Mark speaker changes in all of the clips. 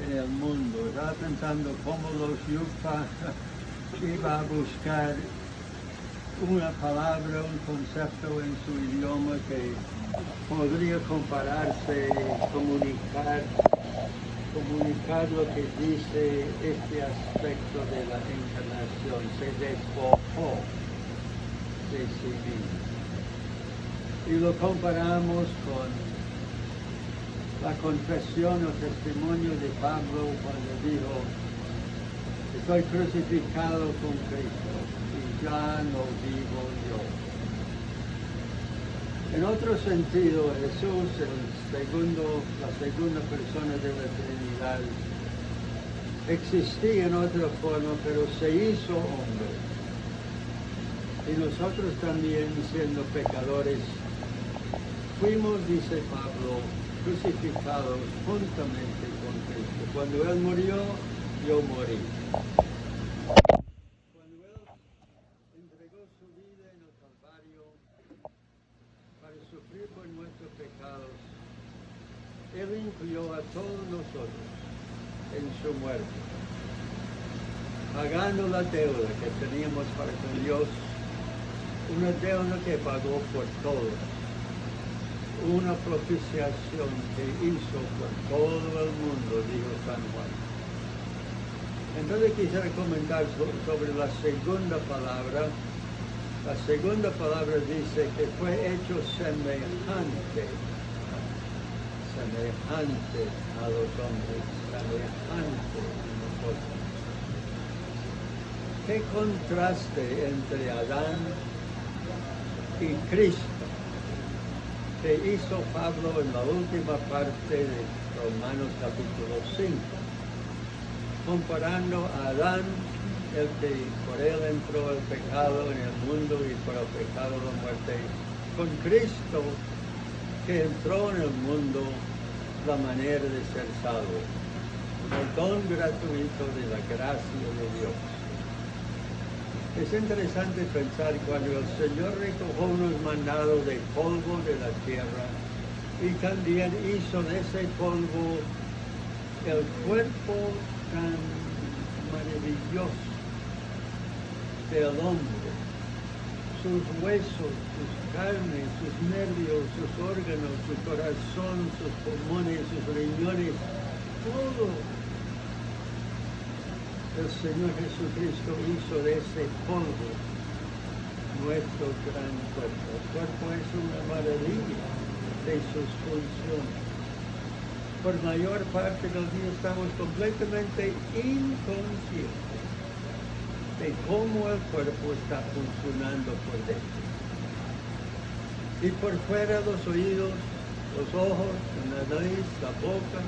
Speaker 1: en el mundo. Estaba pensando cómo los yupa iba a buscar una palabra, un concepto en su idioma que podría compararse, comunicar lo que dice este aspecto de la encarnación. Se despojó de sí mismo. Y lo comparamos con la confesión o testimonio de Pablo cuando dijo: estoy crucificado con Cristo y ya no vivo yo. En otro sentido, Jesús, la segunda persona de la Trinidad, existía en otra forma, pero se hizo hombre. Y nosotros también, siendo pecadores, fuimos, dice Pablo, crucificados juntamente con Cristo. Cuando Él murió, yo morí. Cuando Él entregó su vida en el Calvario para sufrir por nuestros pecados, Él incluyó a todos nosotros en su muerte, pagando la deuda que teníamos para con Dios, una deuda que pagó por todos, una propiciación que hizo por todo el mundo, dijo San Juan. Entonces quisiera comentar sobre la segunda palabra. La segunda palabra dice que fue hecho semejante a los hombres, semejante a nosotros. ¿Qué contraste entre Adán y Cristo que hizo Pablo en la última parte de Romanos capítulo 5? Comparando a Adán, el que por él entró el pecado en el mundo y por el pecado la muerte, con Cristo, que entró en el mundo la manera de ser salvo, el don gratuito de la gracia de Dios. Es interesante pensar cuando el Señor recogió unos mandados de polvo de la tierra y también hizo de ese polvo el cuerpo tan maravilloso del hombre, sus huesos, sus carnes, sus nervios, sus órganos, su corazón, sus pulmones, sus riñones, todo. El Señor Jesucristo hizo de ese polvo nuestro gran cuerpo. El cuerpo es una maravilla de sus funciones. Por mayor parte del día estamos completamente inconscientes de cómo el cuerpo está funcionando por dentro. Y por fuera los oídos, los ojos, la nariz, la boca.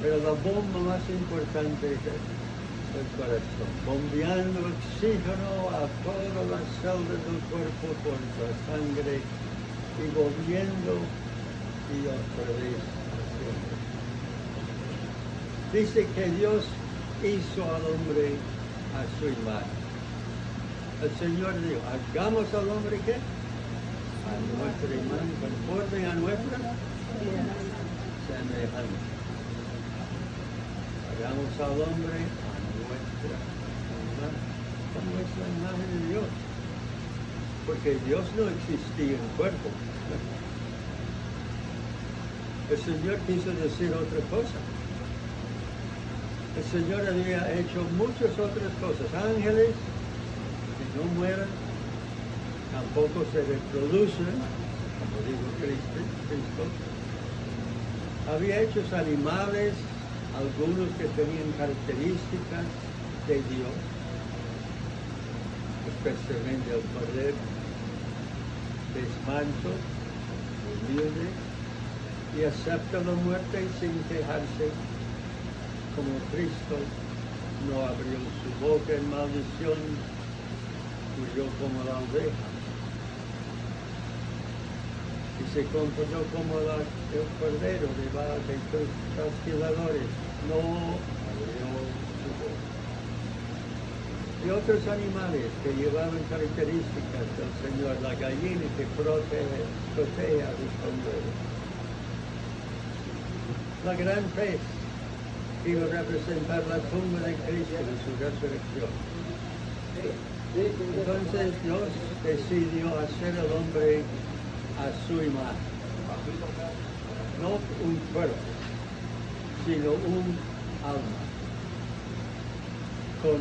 Speaker 1: Pero la bomba más importante es el corazón, bombeando oxígeno a todas las células del cuerpo por la sangre y volviendo y otra vez haciendo. Dice que Dios hizo al hombre a su imagen. El Señor dijo: hagamos al hombre ¿qué? A nuestra imagen, conforme a nuestra semejanza. Hagamos al hombre a nuestra imagen de Dios. Porque Dios no existía en cuerpo. El Señor quiso decir otra cosa. El Señor había hecho muchas otras cosas. Ángeles que no mueran, tampoco se reproducen, como dijo Cristo. Había hecho animales, algunos que tenían características de Dios, especialmente el poder desmanso, humilde, y acepta la muerte sin quejarse, como Cristo no abrió su boca en maldición, huyó como la oveja. Y se comportó como el cordero debajo de sus trasquiladores, no abrió su boca. Y otros animales que llevaban características del Señor, la gallina que protege a los cordero, la gran pez iba a representar la tumba de Cristo y su resurrección. Entonces Dios decidió hacer al hombre a su imagen. No un cuerpo, sino un alma. Con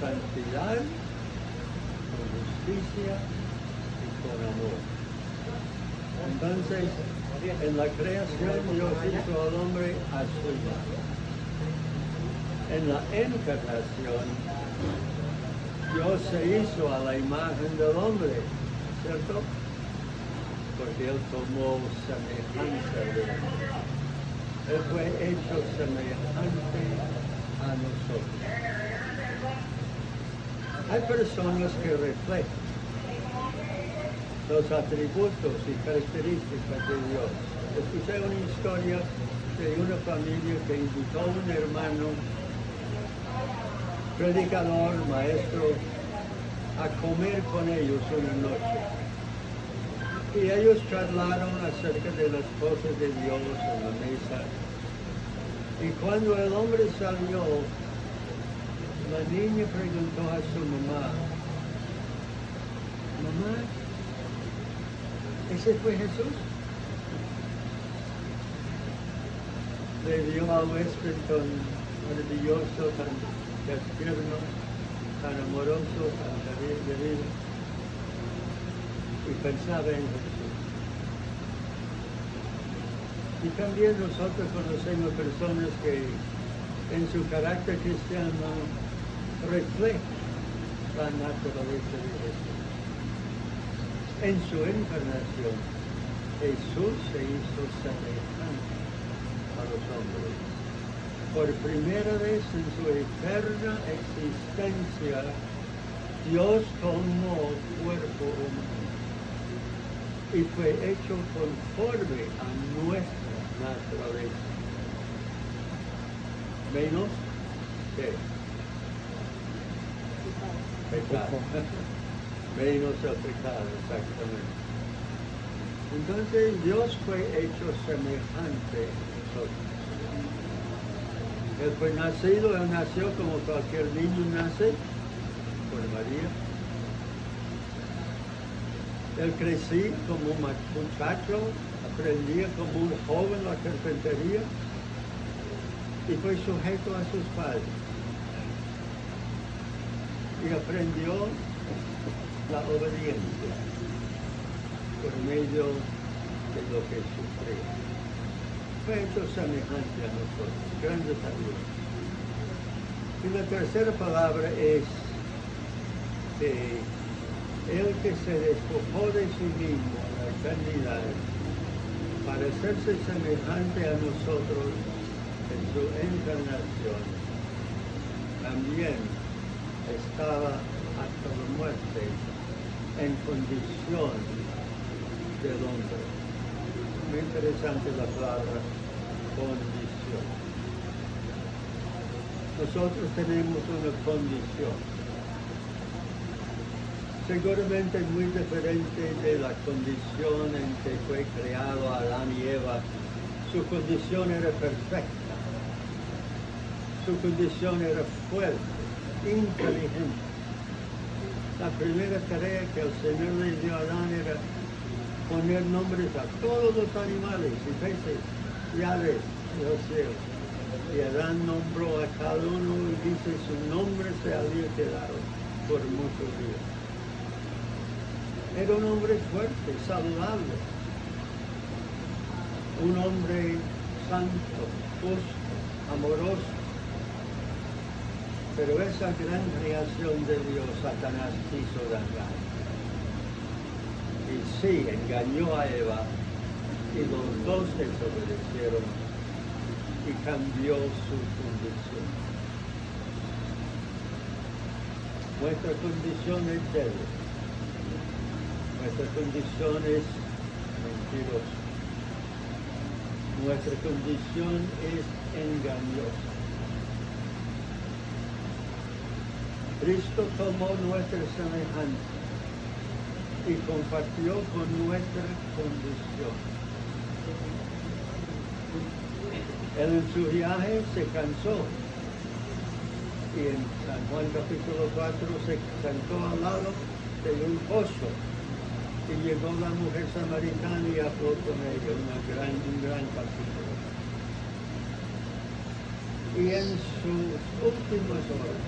Speaker 1: santidad, con justicia y con amor. Entonces, en la creación Dios hizo al hombre a su imagen. En la encarnación, Dios se hizo a la imagen del hombre, ¿cierto? Porque Él tomó semejanza de él. Él fue hecho semejante a nosotros. Hay personas que reflejan los atributos y características de Dios. Escuché una historia de una familia que invitó a un hermano, predicador, maestro, a comer con ellos una noche. Y ellos charlaron acerca de las cosas de Dios en la mesa. Y cuando el hombre salió, la niña preguntó a su mamá, mamá, ¿ese fue Jesús? Le dio al huésped tan maravilloso, tan tierno, tan amoroso, tan querido, y pensaba en Jesús. Y también nosotros conocemos personas que en su carácter cristiano reflejan la naturaleza de Jesús. En su encarnación, Jesús se hizo semejante a los hombres. Por primera vez en su eterna existencia, Dios tomó cuerpo humano y fue hecho conforme a nuestra naturaleza. Menos que pecado. Menos el pecado, exactamente. Entonces Dios fue hecho semejante a nosotros. Él fue nacido, Él nació como cualquier niño nace, por María. Él crecí como un muchacho, aprendía como un joven la carpintería y fue sujeto a sus padres. Y aprendió la obediencia por medio de lo que sufrió. Fue hecho semejante a nosotros, grande sabiduría. Y la tercera palabra es que el que se despojó de sí mismo en la eternidad para hacerse semejante a nosotros en su encarnación, también estaba hasta la muerte en condición del hombre. Muy interesante la palabra condición. Nosotros tenemos una condición, seguramente muy diferente de la condición en que fue creado Adán y Eva. Su condición era perfecta, su condición era fuerte, inteligente. La primera tarea que el Señor le dio a Adán era poner nombres a todos los animales y peces y aves de los cielos. Y Adán nombró a cada uno y dice su nombre se había quedado por muchos días. Era un hombre fuerte, saludable, un hombre santo, justo, amoroso. Pero esa gran creación de Dios, Satanás quiso dañar. Y sí, engañó a Eva y los dos desobedecieron y cambió su condición. Nuestra condición es débil. Nuestra condición es mentirosa. Nuestra condición es engañosa. Cristo tomó nuestra semejanza y compartió con nuestra condición. Él en su viaje se cansó. Y en San Juan capítulo 4 se sentó al lado de un pozo. Y llegó la mujer samaritana y habló con ella, un gran capítulo. Y en sus últimas horas,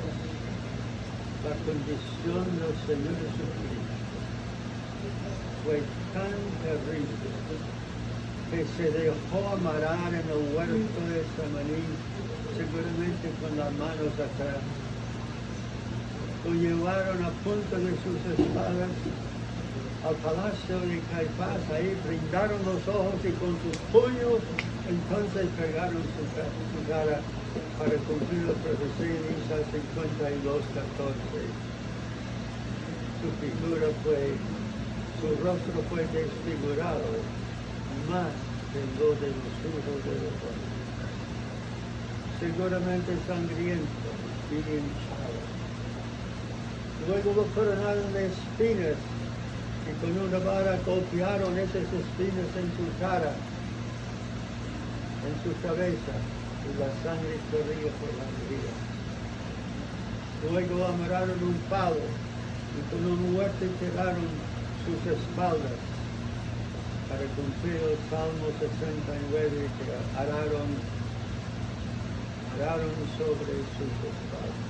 Speaker 1: la condición del Señor Jesucristo fue tan terrible que se dejó amarrar en el huerto de Samarí, seguramente con las manos atrás. Lo llevaron a punta de sus espadas al palacio de Caifás, ahí brindaron los ojos y con sus puños entonces pegaron su cara para cumplir la profecía de Isaías 52:14. Su figura su rostro fue desfigurado más que lo de los hijos de los hombres. Seguramente sangriento y hinchado. Luego lo coronaron de espinas y con una vara golpearon esas espinas en su cara, en su cabeza, y la sangre corría por la herida. Luego amarraron un palo y con un huerto tiraron sus espaldas para cumplir el Salmo 69 que araron sobre sus espaldas,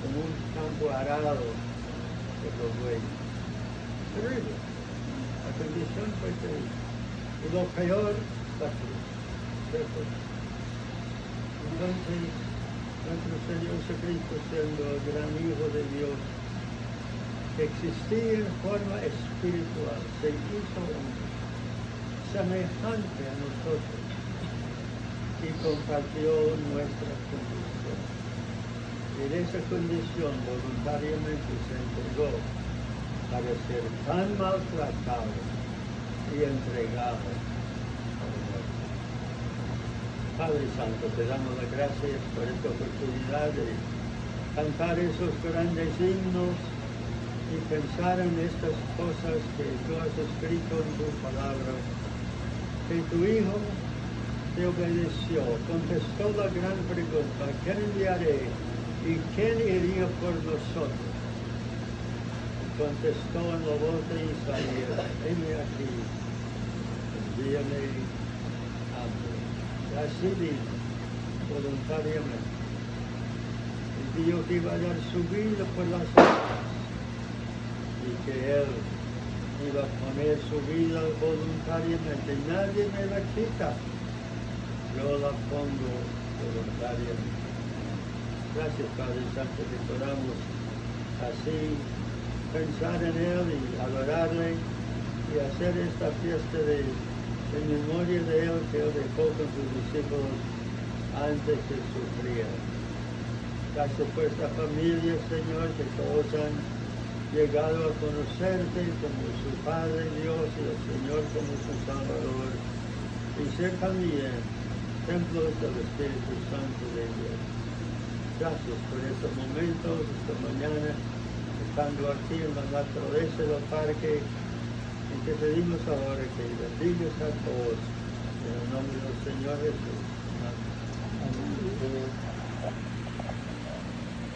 Speaker 1: como un campo arado por los bueyes. Terrible. La condición fue terrible. Y lo peor, la cruz. Entonces, nuestro Señor Jesucristo, siendo el gran Hijo de Dios, que existía en forma espiritual, se hizo hombre, semejante a nosotros, y compartió nuestra condición. Y en esa condición voluntariamente se entregó para ser tan maltratado y entregado a la muerte. Padre Santo, te damos las gracias por esta oportunidad de cantar esos grandes himnos y pensar en estas cosas que tú has escrito en tu palabra, que tu Hijo te obedeció, contestó la gran pregunta, ¿a quién enviaré y quién iría por nosotros? Contestó en la voz de Isaías, heme aquí, envíame a mí. Y así dijo, voluntariamente. Y dijo que iba a dar su vida por las almas y que Él iba a poner su vida voluntariamente. Nadie me la quita, yo la pongo voluntariamente. Gracias, Padre Santo, que podamos así pensar en Él y adorarle y hacer esta fiesta en memoria de Él que Él dejó con sus discípulos antes que sufriera. Gracias por esta familia, Señor, que todos han llegado a conocerte como su Padre Dios y el Señor como su Salvador, y ser también templos del Espíritu Santo de Dios. Gracias por estos momentos, esta mañana, estando aquí en la naturaleza del parque, y te pedimos ahora que bendigas a todos, en el nombre del Señor Jesús. Amén.